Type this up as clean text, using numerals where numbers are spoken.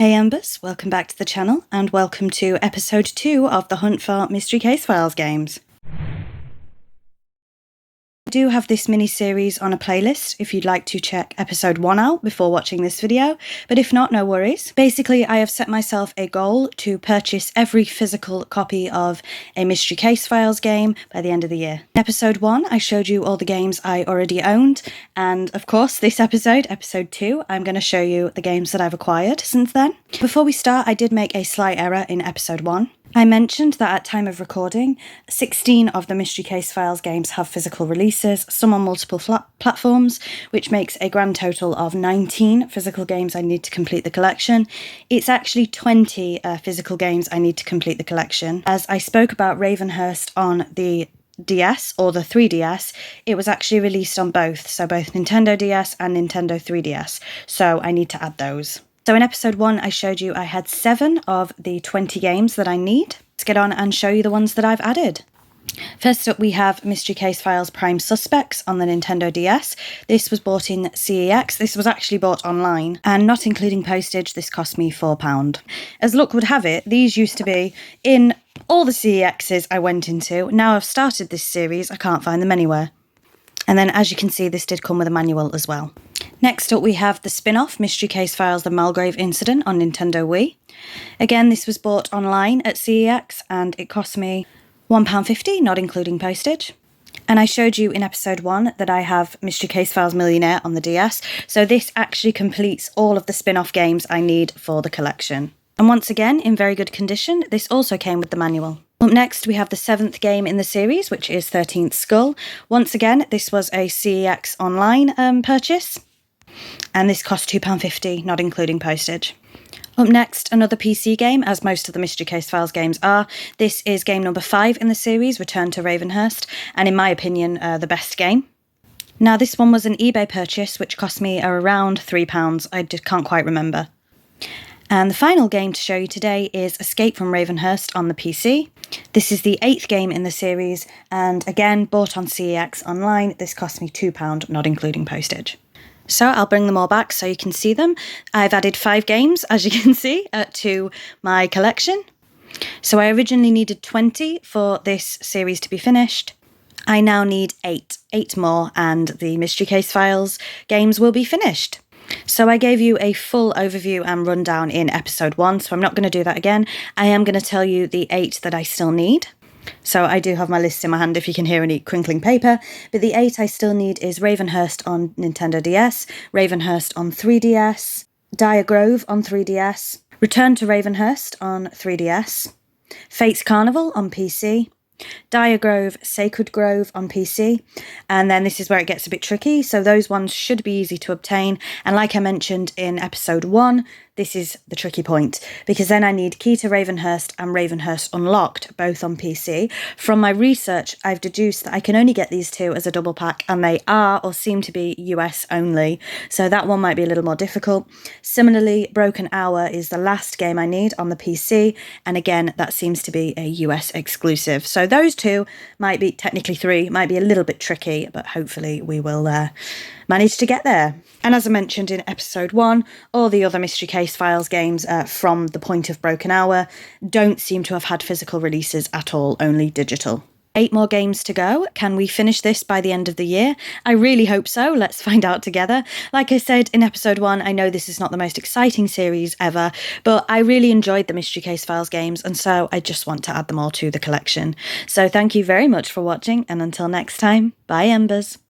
Hey Embers, welcome back to the channel and welcome to episode 2 of the Hunt for Mystery Case Files games. I do have this mini-series on a playlist if you'd like to check episode 1 out before watching this video, but if not, no worries. Basically, I have set myself a goal to purchase every physical copy of a Mystery Case Files game by the end of the year. In episode 1, I showed you all the games I already owned, and of course, this episode 2, I'm going to show you the games that I've acquired since then. Before we start, I did make a slight error in episode 1. I mentioned that at time of recording, 16 of the Mystery Case Files games have physical releases, some on multiple platforms, which makes a grand total of 19 physical games I need to complete the collection. It's actually 20 physical games I need to complete the collection. As I spoke about Ravenhurst on the DS or the 3DS, it was actually released on both, so both Nintendo DS and Nintendo 3DS, so I need to add those. So in episode 1, I showed you I had 7 of the 20 games that I need. Let's get on and show you the ones that I've added. First up, we have Mystery Case Files Prime Suspects on the Nintendo DS. This was bought in CEX. This was actually bought online, and not including postage, this cost me £4. As luck would have it, these used to be in all the CEXs I went into. Now I've started this series, I can't find them anywhere. And then, as you can see, this did come with a manual as well. Next up, we have the spin-off Mystery Case Files The Malgrave Incident on Nintendo Wii. Again, this was bought online at CEX and it cost me £1.50, not including postage. And I showed you in episode 1 that I have Mystery Case Files Millionaire on the DS, so this actually completes all of the spin-off games I need for the collection. And once again, in very good condition, this also came with the manual. Up next, we have the 7th game in the series, which is 13th Skull. Once again, this was a CEX online purchase, and this cost £2.50, not including postage. Up next, another PC game, as most of the Mystery Case Files games are. This is game number 5 in the series, Return to Ravenhurst, and in my opinion, the best game. Now, this one was an eBay purchase, which cost me around £3. I just can't quite remember. And the final game to show you today is Escape from Ravenhurst on the PC. This is the 8th game in the series, and again, bought on CEX online. This cost me £2, not including postage. So I'll bring them all back so you can see them. I've added 5 games, as you can see, to my collection. So I originally needed 20 for this series to be finished. I now need 8 more, and the Mystery Case Files games will be finished. So I gave you a full overview and rundown in episode 1, so I'm not going to do that again. I am going to tell you the 8 that I still need. So I do have my list in my hand if you can hear any crinkling paper, but the 8 I still need is Ravenhurst on Nintendo DS, Ravenhurst on 3DS, Dire Grove on 3DS, Return to Ravenhurst on 3DS, Fate's Carnival on PC, Dire Grove, Sacred Grove on PC, and then this is where it gets a bit tricky, so those ones should be easy to obtain, and like I mentioned in episode 1, this is the tricky point, because then I need Key to Ravenhurst and Ravenhurst Unlocked, both on PC. From my research, I've deduced that I can only get these 2 as a double pack, and they are, or seem to be, US only, so that one might be a little more difficult. Similarly, Broken Hour is the last game I need on the PC, and again, that seems to be a US exclusive. So those 2 might be, technically 3, might be a little bit tricky, but hopefully we will manage to get there. And as I mentioned in episode 1, all the other Mystery Case Files games from the point of Broken Hour don't seem to have had physical releases at all, only digital. 8 more games to go. Can we finish this by the end of the year? I really hope so. Let's find out together. Like I said in episode 1, I know this is not the most exciting series ever, but I really enjoyed the Mystery Case Files games, and so I just want to add them all to the collection. So thank you very much for watching, and until next time, bye Embers.